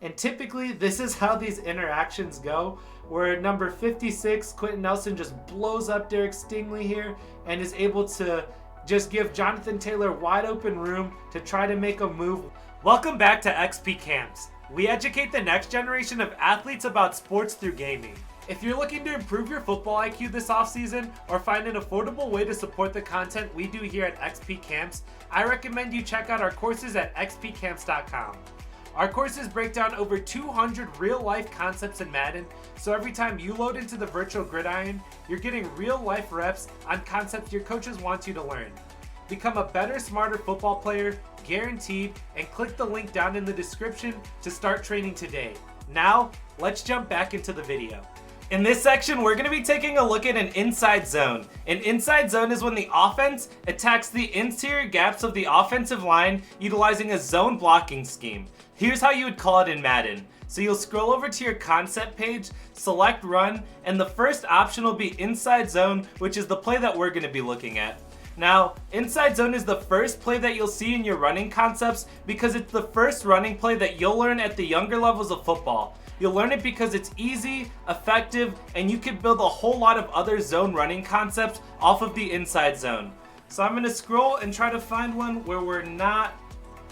And typically this is how these interactions go, where number 56, Quentin Nelson, just blows up Derek Stingley here and is able to just give Jonathan Taylor wide open room to try to make a move. Welcome back to XP Camps. We educate the next generation of athletes about sports through gaming. If you're looking to improve your football IQ this offseason or find an affordable way to support the content we do here at XP Camps, I recommend you check out our courses at xpcamps.com. Our courses break down over 200 real-life concepts in Madden, so every time you load into the virtual gridiron, you're getting real-life reps on concepts your coaches want you to learn. Become a better, smarter football player, guaranteed, and click the link down in the description to start training today. Now, let's jump back into the video. In this section, we're going to be taking a look at an inside zone. An inside zone is when the offense attacks the interior gaps of the offensive line utilizing a zone blocking scheme. Here's how you would call it in Madden. So you'll scroll over to your concept page, select run, and the first option will be inside zone, which is the play that we're going to be looking at. Now, inside zone is the first play that you'll see in your running concepts because it's the first running play that you'll learn at the younger levels of football. You'll learn it because it's easy, effective, and you can build a whole lot of other zone running concepts off of the inside zone. So I'm going to scroll and try to find one where we're not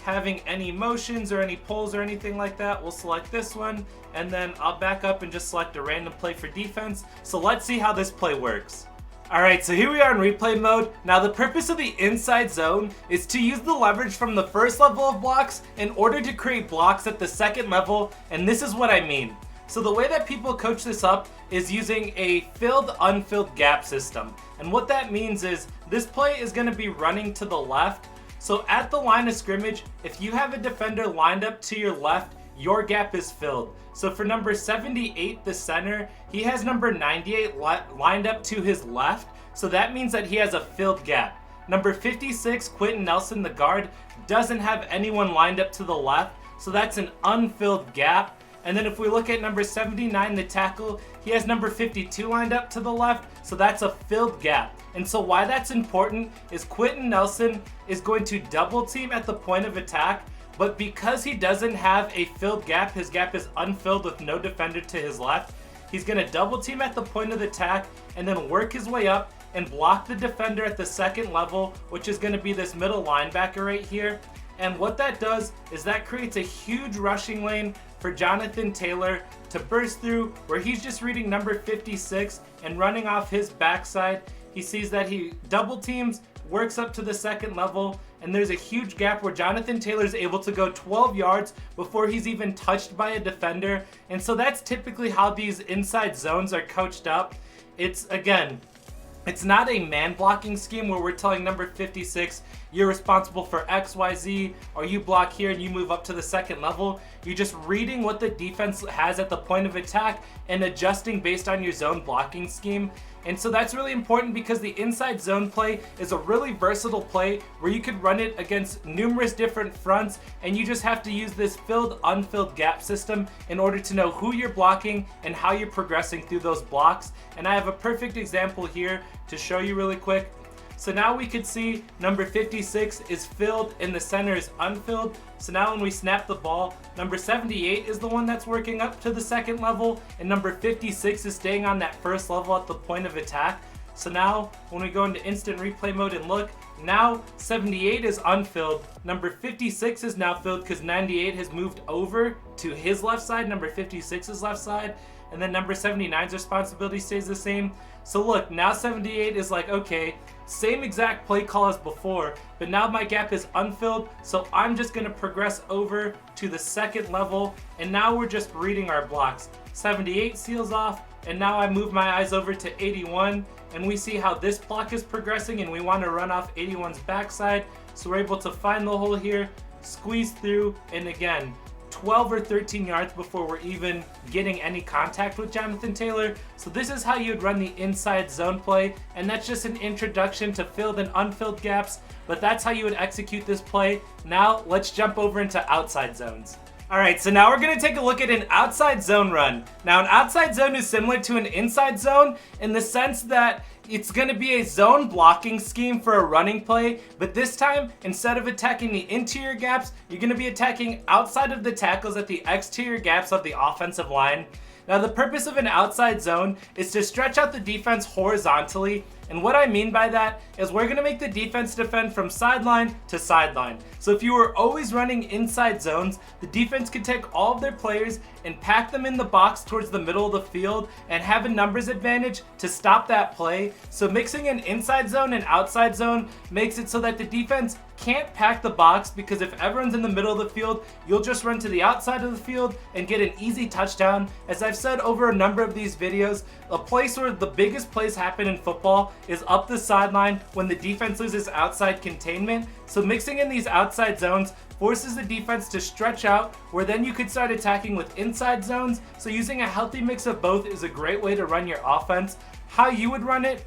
having any motions or any pulls or anything like that. We'll select this one, and then I'll back up and just select a random play for defense. So let's see how this play works. Alright, so here we are in replay mode. Now the purpose of the inside zone is to use the leverage from the first level of blocks in order to create blocks at the second level, and this is what I mean. So the way that people coach this up is using a filled-unfilled gap system. And what that means is this play is going to be running to the left. So at the line of scrimmage, if you have a defender lined up to your left, your gap is filled. So for number 78, the center, he has number 98 lined up to his left. So that means that he has a filled gap. Number 56, Quentin Nelson, the guard, doesn't have anyone lined up to the left. So that's an unfilled gap. And then if we look at number 79, the tackle, he has number 52 lined up to the left. So that's a filled gap. And so why that's important is Quentin Nelson is going to double team at the point of attack. But because he doesn't have a filled gap, his gap is unfilled with no defender to his left, he's going to double team at the point of attack and then work his way up and block the defender at the second level, which is going to be this middle linebacker right here. And what that does is that creates a huge rushing lane for Jonathan Taylor to burst through, where he's just reading number 56 and running off his backside. He sees that he double teams, works up to the second level, and there's a huge gap where Jonathan Taylor is able to go 12 yards before he's even touched by a defender. And so that's typically how these inside zones are coached up. It's not a man blocking scheme where we're telling number 56, you're responsible for X, Y, Z, or you block here and you move up to the second level. You're just reading what the defense has at the point of attack and adjusting based on your zone blocking scheme. And so that's really important because the inside zone play is a really versatile play where you could run it against numerous different fronts, and you just have to use this filled-unfilled gap system in order to know who you're blocking and how you're progressing through those blocks. And I have a perfect example here to show you really quick. So now we could see number 56 is filled and the center is unfilled. So now when we snap the ball, number 78 is the one that's working up to the second level, and number 56 is staying on that first level at the point of attack. So now when we go into instant replay mode and look, now 78 is unfilled, number 56 is now filled because 98 has moved over to his left side, number 56's left side, and then number 79's responsibility stays the same. So look, now 78 is like, okay, same exact play call as before, but now my gap is unfilled, so I'm just going to progress over to the second level, and now we're just reading our blocks. 78 seals off, and now I move my eyes over to 81, and we see how this block is progressing, and we want to run off 81's backside, so we're able to find the hole here, squeeze through, and again, 12 or 13 yards before we're even getting any contact with Jonathan Taylor. So this is how you'd run the inside zone play, and that's just an introduction to filled and unfilled gaps, but that's how you would execute this play. Now let's jump over into outside zones. Alright, so now we're going to take a look at an outside zone run. Now an outside zone is similar to an inside zone in the sense that It's going to be a zone blocking scheme for a running play, but this time, instead of attacking the interior gaps, you're going to be attacking outside of the tackles at the exterior gaps of the offensive line. Now, the purpose of an outside zone is to stretch out the defense horizontally, and what I mean by that is we're going to make the defense defend from sideline to sideline. So if you were always running inside zones, the defense could take all of their players and pack them in the box towards the middle of the field and have a numbers advantage to stop that play. So mixing an inside zone and outside zone makes it so that the defense can't pack the box, because if everyone's in the middle of the field, you'll just run to the outside of the field and get an easy touchdown. As I've said over a number of these videos, a place where the biggest plays happen in football is up the sideline when the defense loses outside containment. So mixing in these outside zones forces the defense to stretch out, where then you could start attacking with inside zones. So using a healthy mix of both is a great way to run your offense. How you would run it: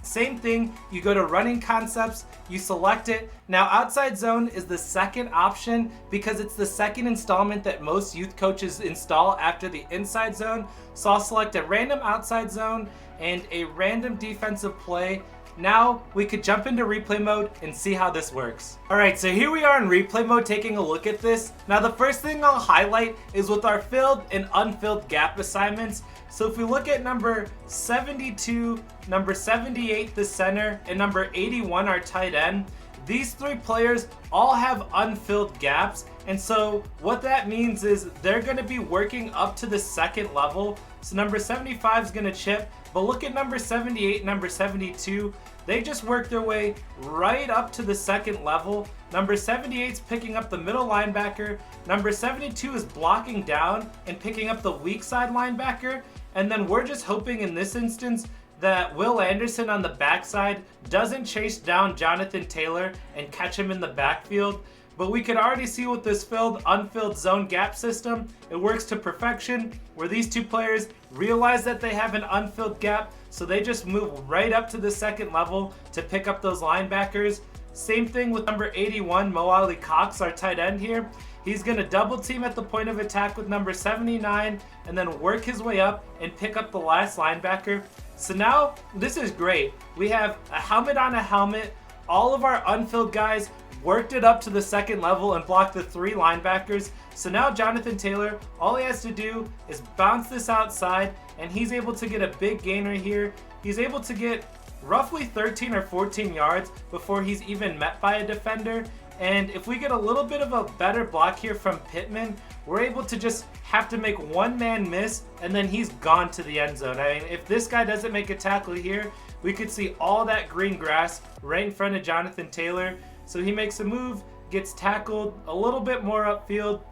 same thing, you go to running concepts, you select it. Now, outside zone is the second option because it's the second installment that most youth coaches install after the inside zone. So I'll select a random outside zone and a random defensive play. Now we could jump into replay mode and see how this works. Alright, so here we are in replay mode taking a look at this. Now the first thing I'll highlight is with our filled and unfilled gap assignments. So if we look at number 72, number 78, the center, and number 81, our tight end, these three players all have unfilled gaps. And so what that means is they're going to be working up to the second level. So number 75 is going to chip, but look at number 78 and number 72. They just work their way right up to the second level. Number 78 is picking up the middle linebacker. Number 72 is blocking down and picking up the weak side linebacker. And then we're just hoping in this instance that Will Anderson on the backside doesn't chase down Jonathan Taylor and catch him in the backfield. But we can already see with this filled, unfilled zone gap system, it works to perfection, where these two players realize that they have an unfilled gap, so they just move right up to the second level to pick up those linebackers. Same thing with number 81, Mo Ali Cox, our tight end here. He's going to double team at the point of attack with number 79 and then work his way up and pick up the last linebacker. So now this is great. We have a helmet on a helmet. All of our unfilled guys worked it up to the second level and blocked the three linebackers. So now Jonathan Taylor, all he has to do is bounce this outside and he's able to get a big gainer here. He's able to get roughly 13 or 14 yards before he's even met by a defender. And if we get a little bit of a better block here from Pittman, we're able to just have to make one man miss and then he's gone to the end zone. I mean, if this guy doesn't make a tackle here, we could see all that green grass right in front of Jonathan Taylor. So he makes a move, gets tackled a little bit more upfield.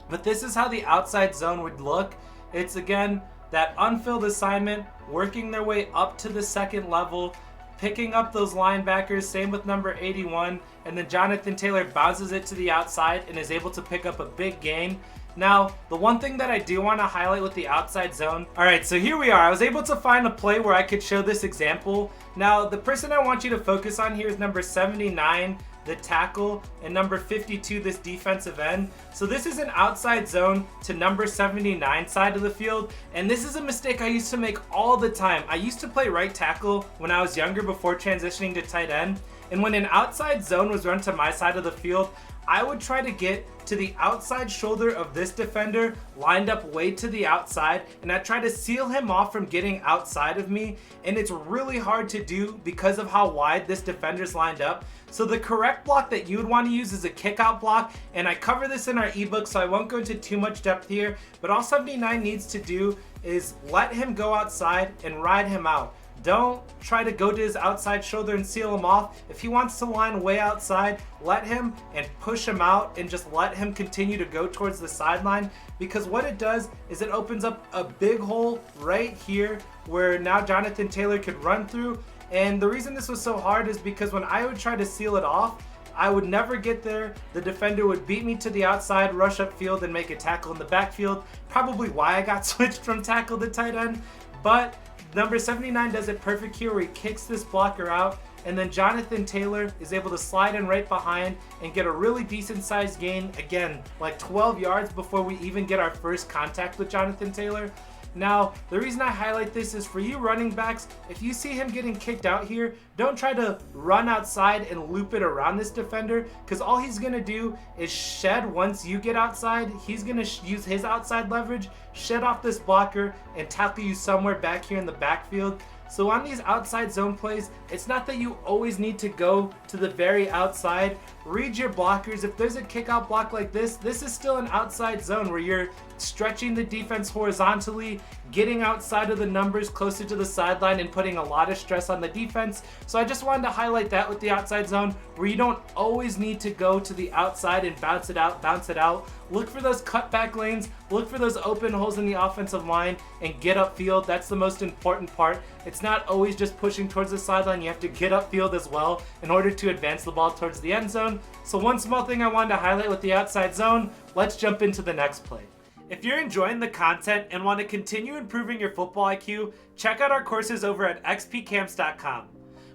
But this is how the outside zone would look. It's again that unfilled assignment, working their way up to the second level, picking up those linebackers, same with number 81, and then Jonathan Taylor bounces it to the outside and is able to pick up a big gain. Now, the one thing that I do want to highlight with the outside zone, alright, so here we are. I was able to find a play where I could show this example. Now, the person I want you to focus on here is number 79, the tackle, and number 52, this defensive end. So this is an outside zone to number 79 side of the field, and this is a mistake I used to make all the time. I used to play right tackle when I was younger before transitioning to tight end, and when an outside zone was run to my side of the field, I would try to get to the outside shoulder of this defender lined up way to the outside, and I try to seal him off from getting outside of me, and it's really hard to do because of how wide this defender's lined up. So the correct block that you would want to use is a kick out block, and I cover this in our ebook, so I won't go into too much depth here, but all 79 needs to do is let him go outside and ride him out. Don't try to go to his outside shoulder and seal him off. If he wants to line way outside, let him and push him out and just let him continue to go towards the sideline, because what it does is it opens up a big hole right here where now Jonathan Taylor could run through. And the reason this was so hard is because when I would try to seal it off, I would never get there. The defender would beat me to the outside, rush upfield, and make a tackle in the backfield. Probably why I got switched from tackle to tight end. But number 79 does it perfect here where he kicks this blocker out, and then Jonathan Taylor is able to slide in right behind and get a really decent sized gain, again, like 12 yards before we even get our first contact with Jonathan Taylor. Now, the reason I highlight this is for you running backs, if you see him getting kicked out here, don't try to run outside and loop it around this defender, because all he's going to do is shed once you get outside. He's going to use his outside leverage, shed off this blocker, and tackle you somewhere back here in the backfield. So on these outside zone plays, it's not that you always need to go to the very outside. Read your blockers. If there's a kick out block like this is still an outside zone where you're stretching the defense horizontally, getting outside of the numbers closer to the sideline and putting a lot of stress on the defense. So I just wanted to highlight that with the outside zone, where you don't always need to go to the outside and bounce it out. Look for those cutback lanes, look for those open holes in the offensive line, and get upfield. That's the most important part. It's not always just pushing towards the sideline. You have to get upfield as well in order to advance the ball towards the end zone. So one small thing I wanted to highlight with the outside zone, let's jump into the next play. If you're enjoying the content and want to continue improving your football IQ, check out our courses over at xpcamps.com.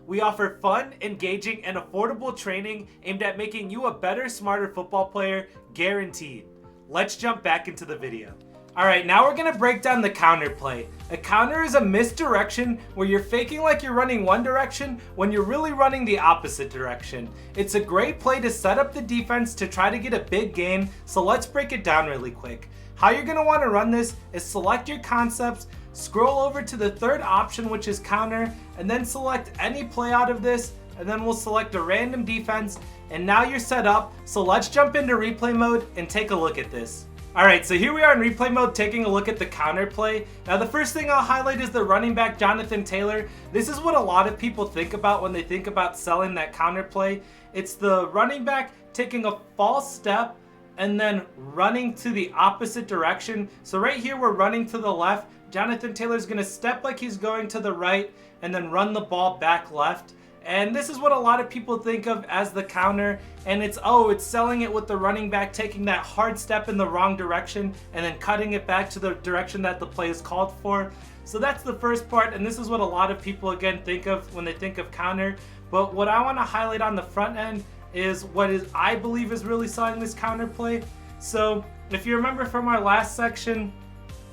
We offer fun, engaging, and affordable training aimed at making you a better, smarter football player, guaranteed. Let's jump back into the video. Alright, now we're going to break down the counter play. A counter is a misdirection where you're faking like you're running one direction when you're really running the opposite direction. It's a great play to set up the defense to try to get a big gain, so let's break it down really quick. How you're going to want to run this is select your concepts, scroll over to the third option, which is counter, and then select any play out of this, and then we'll select a random defense, and now you're set up. So let's jump into replay mode and take a look at this. Alright, so here we are in replay mode taking a look at the counter play. Now the first thing I'll highlight is the running back Jonathan Taylor. This is what a lot of people think about when they think about selling that counter play. It's the running back taking a false step and then running to the opposite direction. So right here we're running to the left. Jonathan Taylor's going to step like he's going to the right and then run the ball back left. And this is what a lot of people think of as the counter, and it's selling it with the running back taking that hard step in the wrong direction and then cutting it back to the direction that the play is called for. So that's the first part, and this is what a lot of people again think of when they think of counter. But what I want to highlight on the front end is I believe is really selling this counter play. So if you remember from our last section,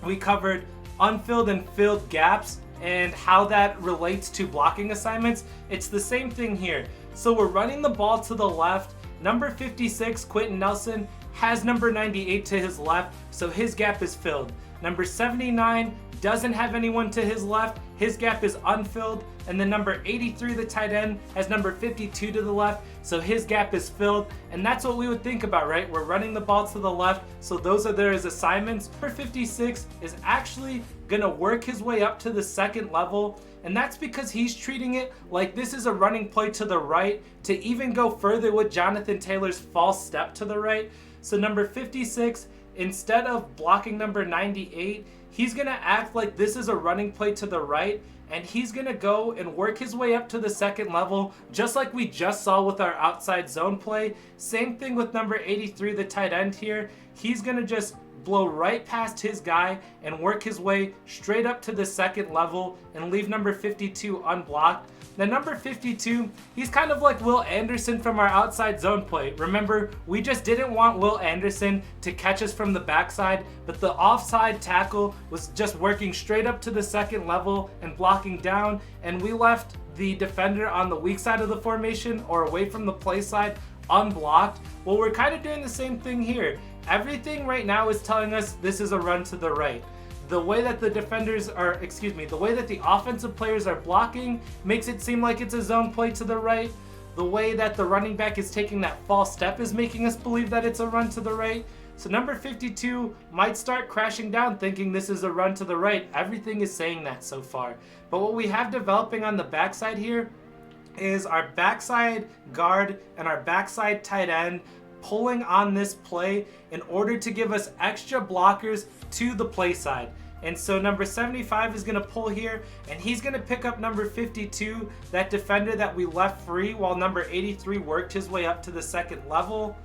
we covered unfilled and filled gaps and how that relates to blocking assignments. It's the same thing here. So we're running the ball to the left. Number 56, Quentin Nelson, has number 98 to his left, so his gap is filled. Number 79 doesn't have anyone to his left, his gap is unfilled. And then number 83, the tight end, has number 52 to the left, so his gap is filled. And that's what we would think about, right? We're running the ball to the left, so those are there as assignments. Number 56 is actually gonna work his way up to the second level, and that's because he's treating it like this is a running play to the right to even go further with Jonathan Taylor's false step to the right. So number 56, instead of blocking number 98, he's gonna act like this is a running play to the right, and he's gonna go and work his way up to the second level, just like we just saw with our outside zone play. Same thing with number 83, the tight end here. He's gonna just blow right past his guy and work his way straight up to the second level and leave number 52 unblocked. Now number 52, he's kind of like Will Anderson from our outside zone play. Remember, we just didn't want Will Anderson to catch us from the backside, but the offside tackle was just working straight up to the second level and blocking down, and we left the defender on the weak side of the formation or away from the play side unblocked. Well, we're kind of doing the same thing here. Everything right now is telling us this is a run to the right. The way that the the way that the offensive players are blocking makes it seem like it's a zone play to the right. The way that the running back is taking that false step is making us believe that it's a run to the right. So number 52 might start crashing down thinking this is a run to the right. Everything is saying that so far. But what we have developing on the backside here is our backside guard and our backside tight end pulling on this play in order to give us extra blockers to the play side. And so number 75 is going to pull here, and he's going to pick up number 52, that defender that we left free while number 83 worked his way up to the second level.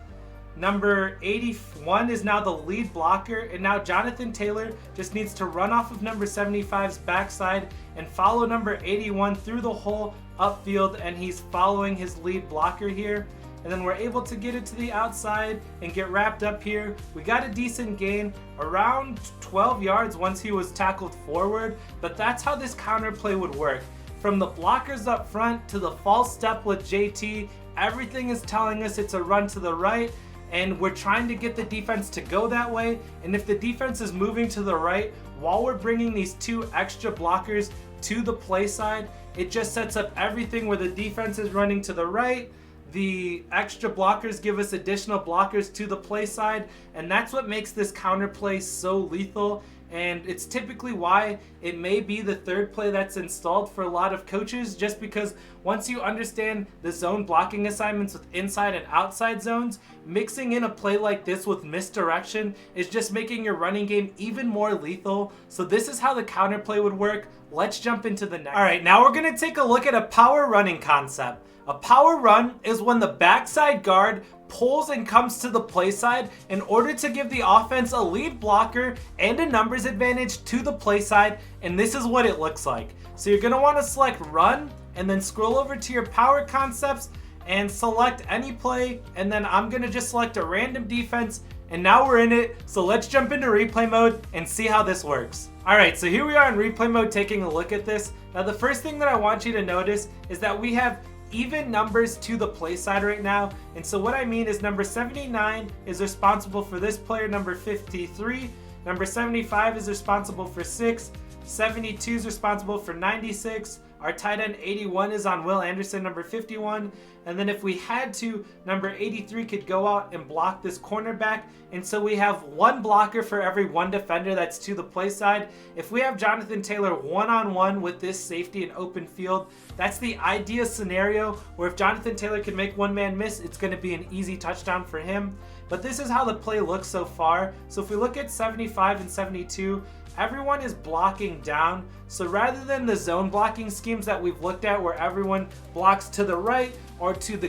Number 81 is now the lead blocker, and now Jonathan Taylor just needs to run off of number 75's backside and follow number 81 through the hole upfield, and he's following his lead blocker here. and then we're able to get it to the outside and get wrapped up here. We got a decent gain, around 12 yards once he was tackled forward, but that's how this counter play would work. From the blockers up front to the false step with JT, everything is telling us it's a run to the right, and we're trying to get the defense to go that way. And if the defense is moving to the right while we're bringing these two extra blockers to the play side, it just sets up everything where the defense is running to the right. The extra blockers give us additional blockers to the play side, and that's what makes this counter play so lethal. And it's typically why it may be the third play that's installed for a lot of coaches, just because once you understand the zone blocking assignments with inside and outside zones, mixing in a play like this with misdirection is just making your running game even more lethal. So this is how the counter play would work. Let's jump into the next. All right, now we're going to take a look at a power running concept. A power run is when the backside guard pulls and comes to the play side in order to give the offense a lead blocker and a numbers advantage to the play side, and this is what it looks like. So you're going to want to select run and then scroll over to your power concepts and select any play, and then I'm going to just select a random defense, and now we're in it. So let's jump into replay mode and see how this works. Alright, so here we are in replay mode taking a look at this. Now the first thing that I want you to notice is that we have even numbers to the play side right now. And so what I mean is number 79 is responsible for this player, number 53. Number 75 is responsible for 6. 72 is responsible for 96. Our tight end 81 is on Will Anderson, number 51. And then if we had to, number 83 could go out and block this cornerback. And so we have one blocker for every one defender that's to the play side. If we have Jonathan Taylor one-on-one with this safety in open field, that's the ideal scenario where if Jonathan Taylor can make one man miss, it's going to be an easy touchdown for him. But this is how the play looks so far. So if we look at 75 and 72, everyone is blocking down. So rather than the zone blocking schemes that we've looked at where everyone blocks to the right or to the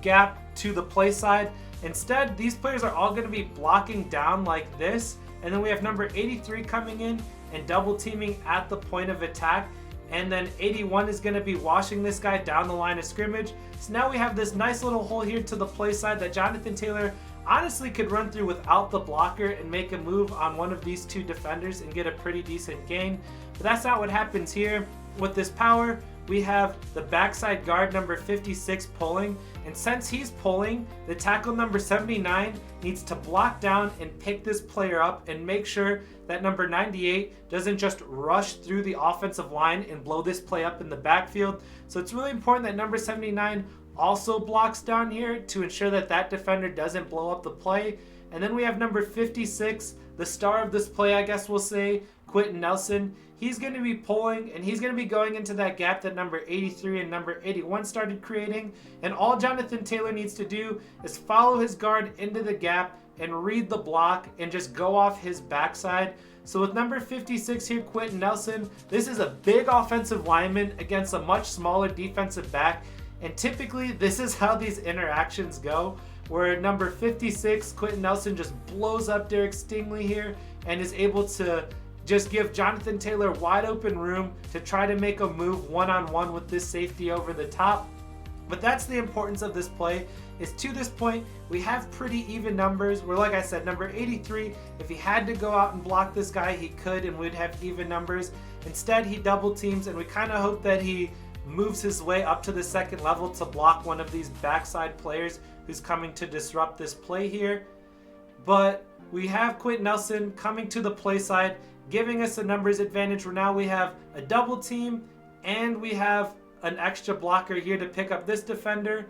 gap to the play side, instead these players are all going to be blocking down like this. And then we have number 83 coming in and double teaming at the point of attack. And then 81 is going to be washing this guy down the line of scrimmage. So now we have this nice little hole here to the play side that Jonathan Taylor honestly could run through without the blocker and make a move on one of these two defenders and get a pretty decent gain. But that's not what happens here. With this power, we have the backside guard number 56 pulling, and since he's pulling, the tackle number 79 needs to block down and pick this player up and make sure that number 98 doesn't just rush through the offensive line and blow this play up in the backfield. So it's really important that number 79 also blocks down here to ensure that that defender doesn't blow up the play. And then we have number 56, the star of this play, I guess we'll say, Quentin Nelson. He's going to be pulling, and he's going to be going into that gap that number 83 and number 81 started creating. And all Jonathan Taylor needs to do is follow his guard into the gap and read the block and just go off his backside. So with number 56 here, Quentin Nelson, this is a big offensive lineman against a much smaller defensive back. And typically, this is how these interactions go, where number 56, Quentin Nelson, just blows up Derek Stingley here and is able to just give Jonathan Taylor wide open room to try to make a move one-on-one with this safety over the top. But that's the importance of this play, is to this point, we have pretty even numbers, where like I said, number 83, if he had to go out and block this guy, he could, and we'd have even numbers. Instead, he double teams, and we kind of hope that he moves his way up to the second level to block one of these backside players who's coming to disrupt this play here. But we have Quentin Nelson coming to the play side, giving us a numbers advantage where now we have a double team and we have an extra blocker here to pick up this defender.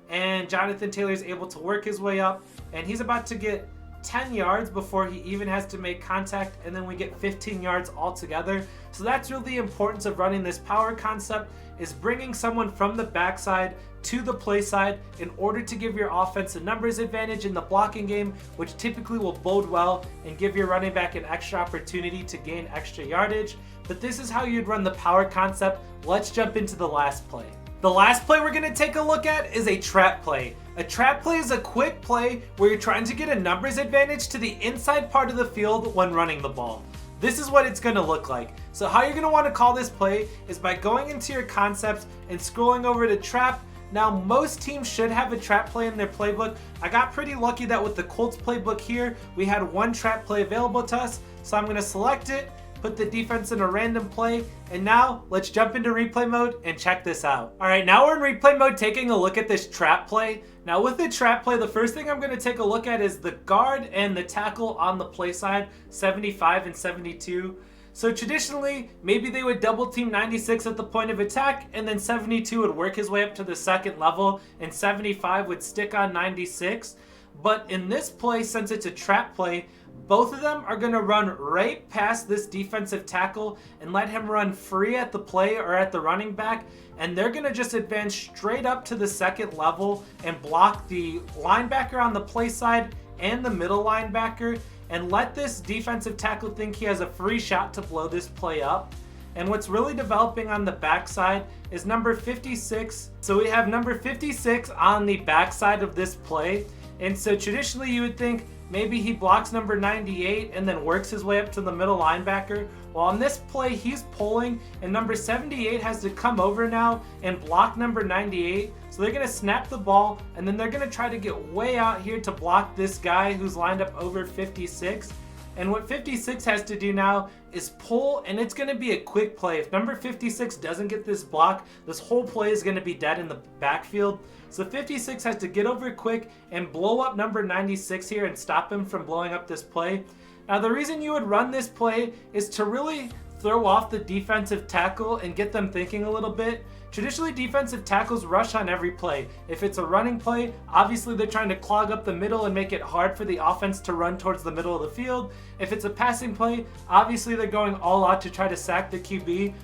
And Jonathan Taylor is able to work his way up, and he's about to get 10 yards before he even has to make contact, and then we get 15 yards altogether. So that's really the importance of running this power concept, is bringing someone from the backside to the play side in order to give your offense a numbers advantage in the blocking game, which typically will bode well and give your running back an extra opportunity to gain extra yardage. But this is how you'd run the power concept. Let's jump into the last play. The last play we're going to take a look at is a trap play. A trap play is a quick play where you're trying to get a numbers advantage to the inside part of the field when running the ball. This is what it's going to look like. So how you're going to want to call this play is by going into your concepts and scrolling over to trap, Now, most teams should have a trap play in their playbook. I got pretty lucky that with the Colts playbook here, we had one trap play available to us. So I'm going to select it, put the defense in a random play, and now let's jump into replay mode and check this out. All right, now we're in replay mode taking a look at this trap play. Now with the trap play, the first thing I'm going to take a look at is the guard and the tackle on the play side, 75 and 72. So traditionally, maybe they would double team 96 at the point of attack, and then 72 would work his way up to the second level, and 75 would stick on 96. But in this play, since it's a trap play, both of them are going to run right past this defensive tackle and let him run free at the play or at the running back, and they're going to just advance straight up to the second level and block the linebacker on the play side and the middle linebacker, and let this defensive tackle think he has a free shot to blow this play up. And what's really developing on the backside is number 56. So we have number 56 on the backside of this play. And so traditionally you would think maybe he blocks number 98 and then works his way up to the middle linebacker. Well, on this play, he's pulling, and number 78 has to come over now and block number 98. So they're going to snap the ball, and then they're going to try to get way out here to block this guy who's lined up over 56. And what 56 has to do now is pull, and it's going to be a quick play. If number 56 doesn't get this block, this whole play is going to be dead in the backfield. So 56 has to get over quick and blow up number 96 here and stop him from blowing up this play. Now, the reason you would run this play is to really throw off the defensive tackle and get them thinking a little bit. Traditionally, defensive tackles rush on every play. If it's a running play, obviously they're trying to clog up the middle and make it hard for the offense to run towards the middle of the field. If it's a passing play, obviously they're going all out to try to sack the QB.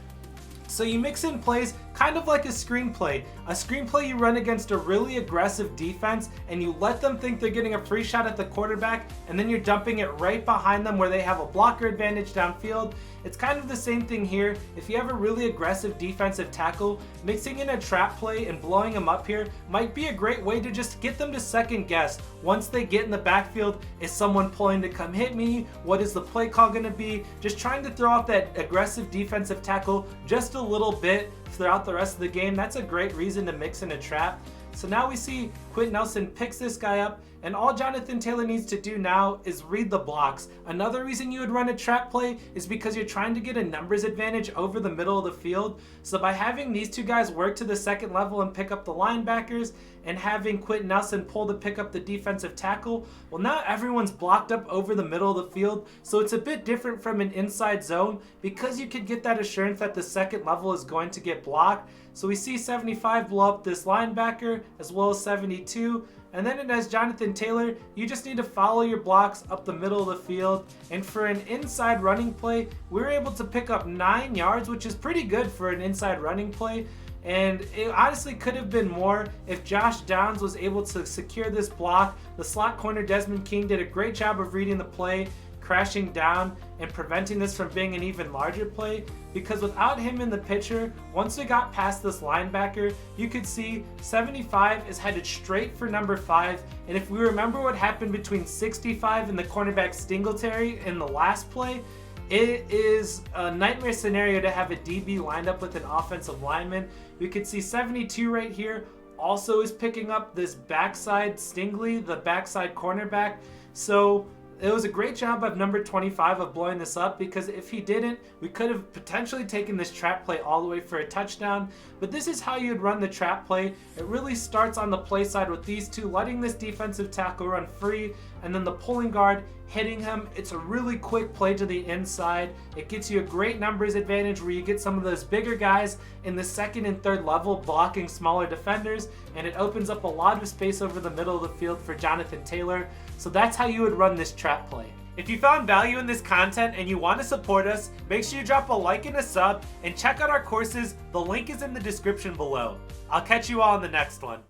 So you mix in plays kind of like a screenplay. A screenplay you run against a really aggressive defense and you let them think they're getting a free shot at the quarterback, and then you're dumping it right behind them where they have a blocker advantage downfield. It's kind of the same thing here. If you have a really aggressive defensive tackle, mixing in a trap play and blowing them up here might be a great way to just get them to second guess. Once they get in the backfield, is someone pulling to come hit me? What is the play call going to be? Just trying to throw off that aggressive defensive tackle just a little bit throughout the rest of the game. That's a great reason to mix in a trap. So now we see Quentin Nelson picks this guy up, and all Jonathan Taylor needs to do now is read the blocks. Another reason you would run a trap play is because you're trying to get a numbers advantage over the middle of the field. So by having these two guys work to the second level and pick up the linebackers, and having Quentin Nelson pull to pick up the defensive tackle, well, now everyone's blocked up over the middle of the field. So it's a bit different from an inside zone because you could get that assurance that the second level is going to get blocked. So we see 75 blow up this linebacker as well as 72. And then as Jonathan Taylor, you just need to follow your blocks up the middle of the field. And for an inside running play, we were able to pick up 9 yards, which is pretty good for an inside running play. And it honestly could have been more if Josh Downs was able to secure this block. The slot corner Desmond King did a great job of reading the play, crashing down, and preventing this from being an even larger play, because without him in the picture, once we got past this linebacker, you could see 75 is headed straight for number 5, and if we remember what happened between 65 and the cornerback Singletary in the last play, it is a nightmare scenario to have a DB lined up with an offensive lineman. We could see 72 right here also is picking up this backside Stingley, the backside cornerback. So it was a great job of number 25 of blowing this up, because if he didn't, we could have potentially taken this trap play all the way for a touchdown. But this is how you'd run the trap play. It really starts on the play side with these two letting this defensive tackle run free, and then the pulling guard hitting him. It's a really quick play to the inside. It gets you a great numbers advantage where you get some of those bigger guys in the second and third level blocking smaller defenders, and it opens up a lot of space over the middle of the field for Jonathan Taylor. So that's how you would run this trap play. If you found value in this content and you want to support us, make sure you drop a like and a sub, and check out our courses. The link is in the description below. I'll catch you all in the next one.